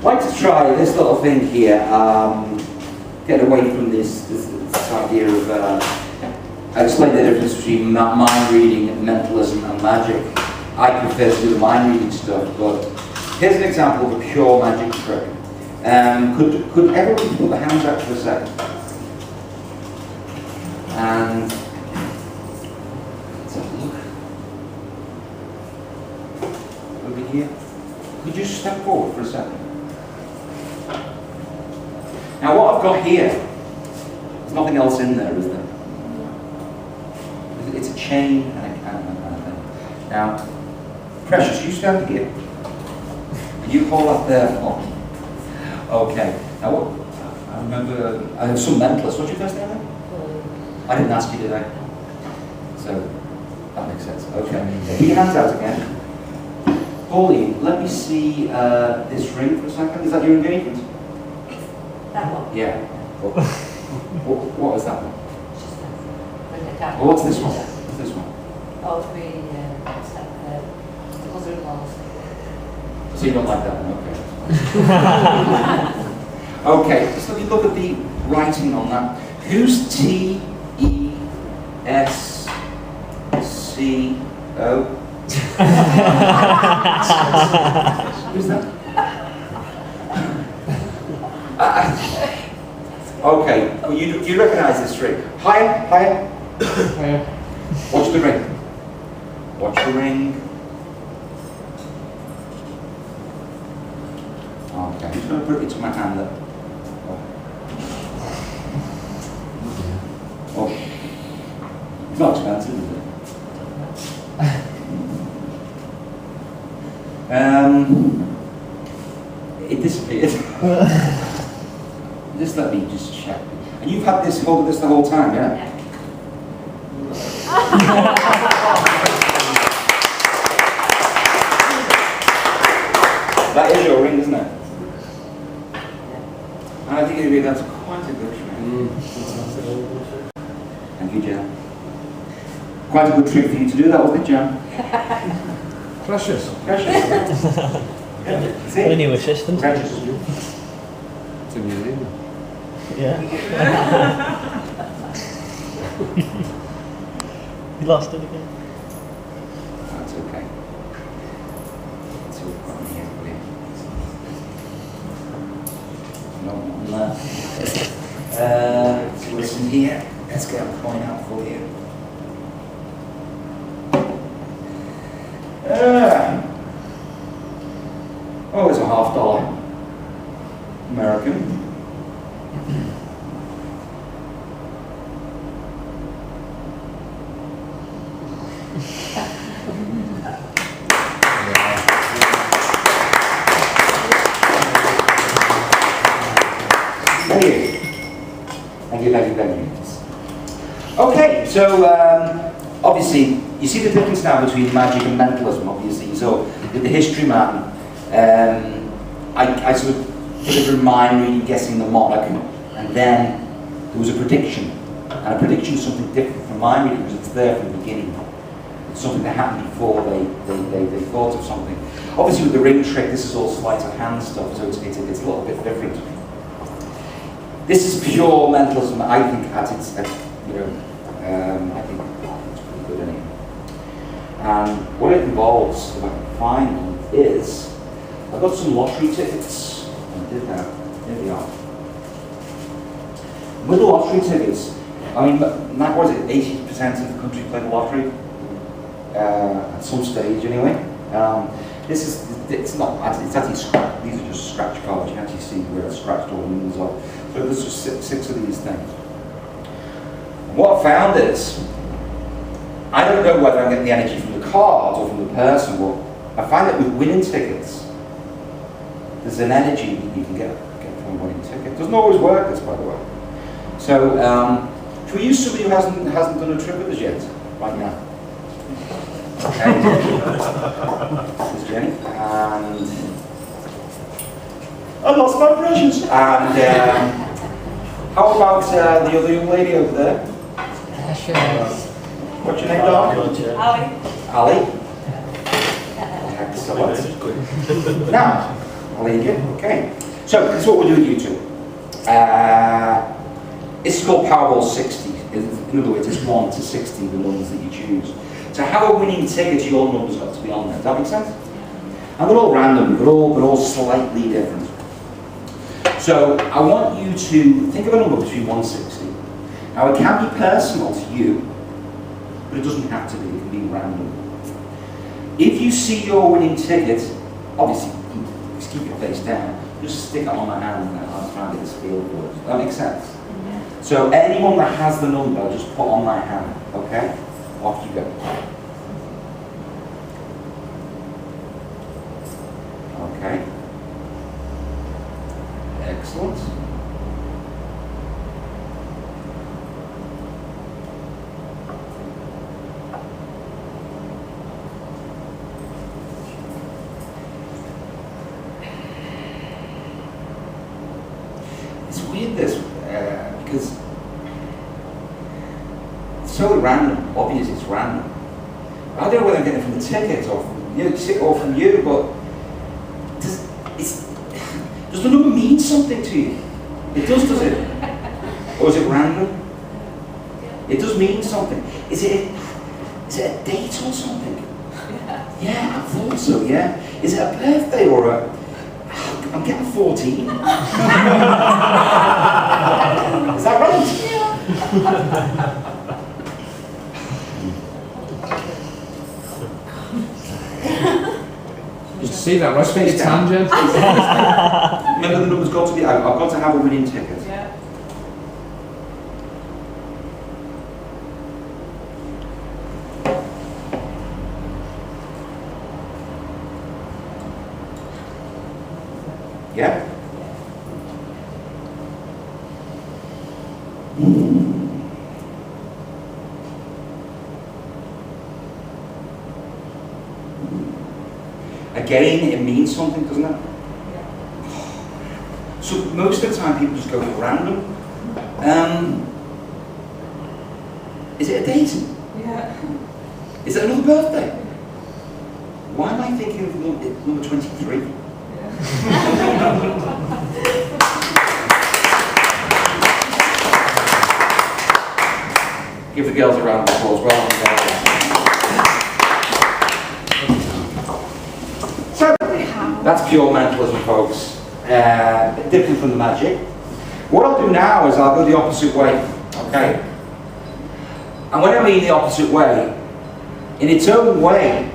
I'd like to try this little thing here, get away from this idea of, I explained the difference between mind reading, mentalism and magic. I prefer to do the mind reading stuff, but here's an example of a pure magic trick. Could everybody put their hands out for a second? And let's have a look. Over here. Could you step forward for a second? Now what I've got here, there's nothing else in there, is there? It's a chain and a thing. Now, Precious, you stand here. And you hold up there. Oh. Okay. Now what? I remember, I have some mentalists. What's your first name then? I didn't ask you, did I? So, that makes sense. Okay. Put your hands out again. Pauline, let me see this ring for a second. Is that your engagement? That one? Yeah. What was that one? Well, what's this one? What's this one? Oh, the mother-in-law's. So you don't like that one? Okay. Okay, so let me look at the writing on that. Who's T-E-S-C-O? Who's that? Okay, well, you recognise this ring. Higher. Watch the ring. Watch the ring. Okay, I'm just going to put it into my hand there. Oh. It's not expensive, is it? It disappeared. Just let me just check. And you've had this, hold of this the whole time, yeah? That is your ring, isn't it? And I think that's quite a good trick. Thank you, Jan. Quite a good trick for you to do that, wasn't it, Jan? Precious. See? A new assistant. Precious. It's a museum. Yeah. You lost it again. That's okay. Let's see what we've got in here for you. No, not there. So what's in here? Let's get a coin out for you. Oh, it's a $50 American. Thank you. Okay, so obviously you see the difference now between magic and mentalism, obviously. So with the history man, I sort of did a mind reading, guessing the monarch, and then there was a prediction. And a prediction is something different from mind reading because it's there from the beginning. It's something that happened before they thought of something. Obviously with the ring trick, this is all sleight of hand stuff, so it's a little bit different. This is pure mentalism, I think, at its, I think it's pretty good anyway. And what it involves, if I can find them, is I've got some lottery tickets. I did that. Here they are. With the lottery tickets, I mean, what is it? 80% of the country play the lottery at some stage, anyway. It's actually scratch. These are just scratch cards. You can actually see where it's scratched all the numbers are. So there's just six of these things. And what I found is, I don't know whether I'm getting the energy from the cards or from the person, but I find that with winning tickets, there's an energy that you can get from a winning ticket. It doesn't always work, this, by the way. So, should we use somebody who hasn't done a trip with us yet, right now? Okay. This is Jenny, and I lost my brushes. And how about the other young lady over there? Sure. What's your name, darling? Ali. Ali. Excellent. Now, I'll leave you. Okay. So this is what we'll do with you two. It's called Powerball 60. In other words, it's 1 to 60, the numbers that you choose. To have a winning ticket, your number's got to be on there. Does that make sense? And they're all random, but all slightly different. So I want you to think of a number between 1 and 60. Now it can be personal to you, but it doesn't have to be. It can be random. If you see your winning ticket, obviously just keep your face down. Just stick it on my hand and I'll try and get this feel for it. Does that make sense? Yeah. So anyone that has the number, just put on my hand. Okay? Off you go. Okay. Excellent. It's weird this, because it's so random. Obviously it's random. I don't know whether I'm getting it from the ticket or from you, but does the number mean something to you? It does it? Or is it random? It does mean something. Is it a date or something? Yeah, I thought so, yeah. Is it a birthday or a... I'm getting 14. Is that right? Yeah. You see that right Space space down. tangent? Remember the number's got to be... I've got to have a winning ticket. Yeah. Yeah? Again, it means something, doesn't it? So most of the time people just go for random. Is it a date? Yeah. Is it another birthday? Why am I thinking of number 23? Give the girls a round of applause. Well done, girls. So, that's pure mentalism, folks. Different from the magic. What I'll do now is I'll go the opposite way. Okay? And when I mean the opposite way, in its own way,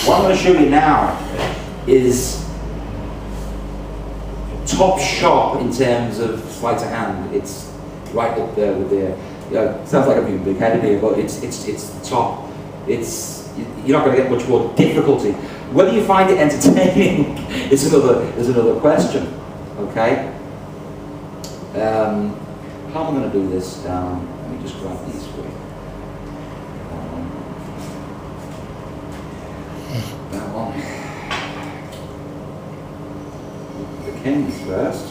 what I'm going to show you now is top shop in terms of sleight of hand. It's right up there with the... sounds like I'm being big-headed here, but it's top. You're not going to get much more difficulty. Whether you find it entertaining is another question. Okay. How am I going to do this? Let me just grab these for you. That one. The kings first.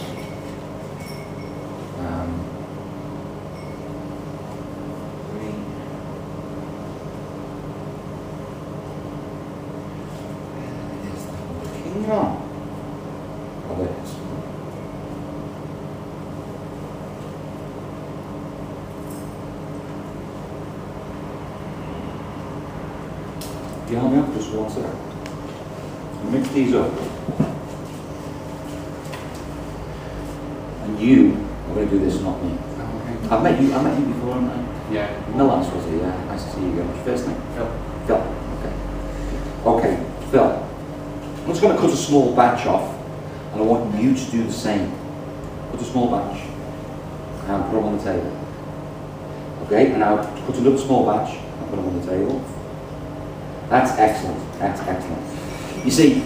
Oh, there it is. Yeah, I'm up just one second. Mix these up. And you are going to do this, not me. Okay. I met you before, haven't I? Yeah. Milan's was it, yeah. Nice to see you again. What's your first name? Phil. Phil. Okay. Okay, Phil. I'm just going to cut a small batch off, and I want you to do the same. Cut a small batch, and put them on the table. Okay, and now cut another small batch, and put them on the table. That's excellent, that's excellent. You see,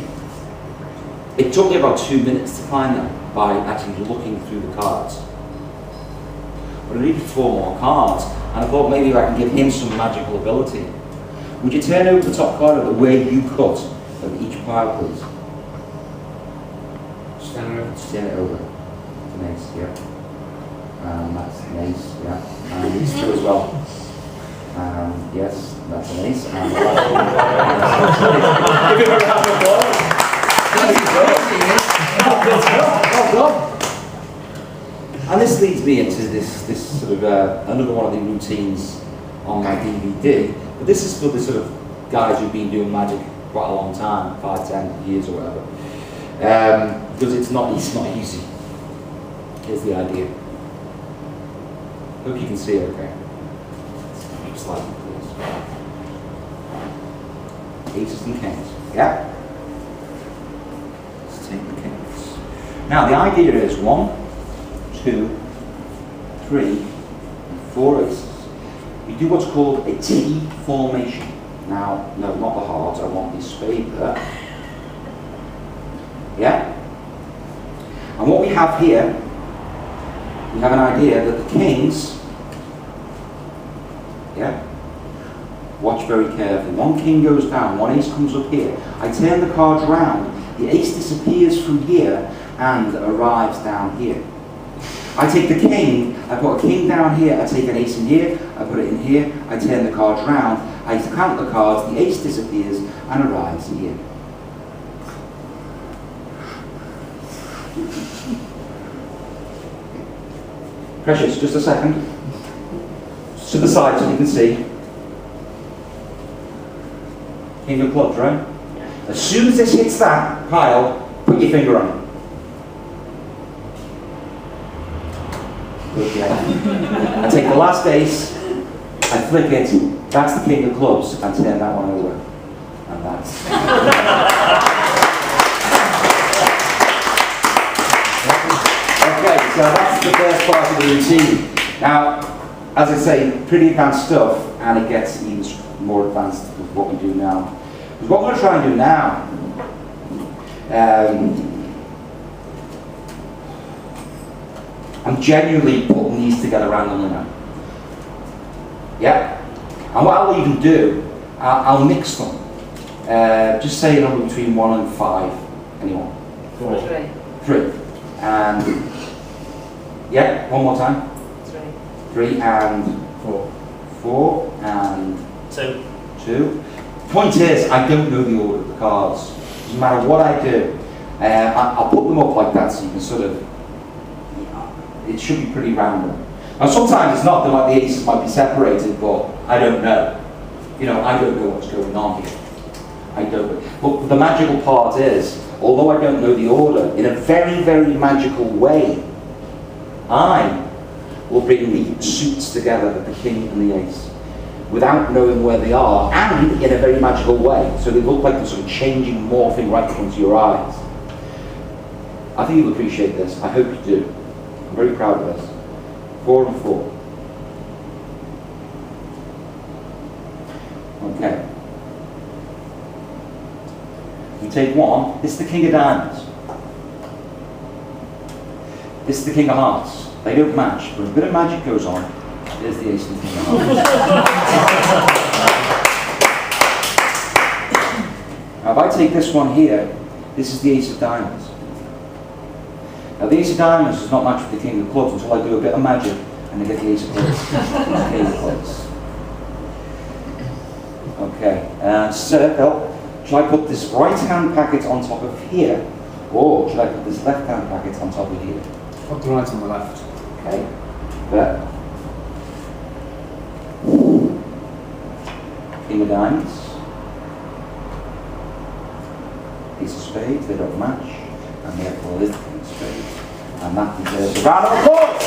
it took me about 2 minutes to find them by actually looking through the cards. But I needed 4 more cards, and I thought maybe I can give him some magical ability. Would you turn over the top card of the way you cut of each pile, please? Stand over. Turn it over. Nice, yeah. That's nice, yeah. And these two as well. Yes, that's nice. And the last one. Give him a round of applause. And this leads me into this sort of another one of the routines on my DVD. But this is for the sort of guys who've been doing magic quite a long time, 5, 10 years or whatever. Because it's not easy. Here's the idea. Hope you can see it okay. Next slide, please. Aces and kings. Yeah? Let's take the kings. Now the idea is 1, 2, 3, and 4 aces. We do what's called a T formation. Now, no, not the heart, I want the spade there. Yeah? And what we have here, we have an idea that the kings, yeah? Watch very carefully. One king goes down, one ace comes up here. I turn the cards round, the ace disappears from here and arrives down here. I take the king, I put a king down here, I take an ace in here, I put it in here, I turn the cards round, I count the cards, the ace disappears and arrives here. Precious, just a second. To the side so you can see. King of clubs, right? As soon as this hits that pile, put your finger on it. Good, yeah. I take the last ace, I flick it, that's the king of clubs, and turn that one over. And that's... Okay, so that's the first part of the routine. Now, as I say, pretty advanced stuff, and it gets even more advanced with what we do now. Because what we're going to try and do now, I'm genuinely putting these together randomly now. Yeah? And what I'll even do, I'll mix them. Just say a number between 1 and 5. Anyone? 4. 3. And, yeah, one more time. 3 and 4. 4 and 2. 2. Point is, I don't know the order of the cards. Doesn't matter what I do. I'll put them up like that so you can sort of, it should be pretty random. Now sometimes it's not, like the aces might be separated, but I don't know. You know, I don't know what's going on here. I don't. But the magical part is, although I don't know the order, in a very, very magical way, I will bring the suits together, the king and the ace, without knowing where they are, and in a very magical way. So they look like they're sort of changing, morphing right in front of your eyes. I think you'll appreciate this. I hope you do. I'm very proud of this. 4 and 4. Okay. You take 1. This is the king of diamonds. This is the king of hearts. They don't match, but a bit of magic goes on. There's the ace and the king of hearts. Now if I take this one here, this is the ace of diamonds. Now the ace of diamonds does not match with the king of clubs until I do a bit of magic and I get the ace of clubs. King of clubs. Okay, circle. Shall I put this right hand packet on top of here, or should I put this left hand packet on top of here? Put the right on the left. Okay, there. King of diamonds. Ace of spades, they don't match, and therefore this king of spades. And that deserves a round of applause!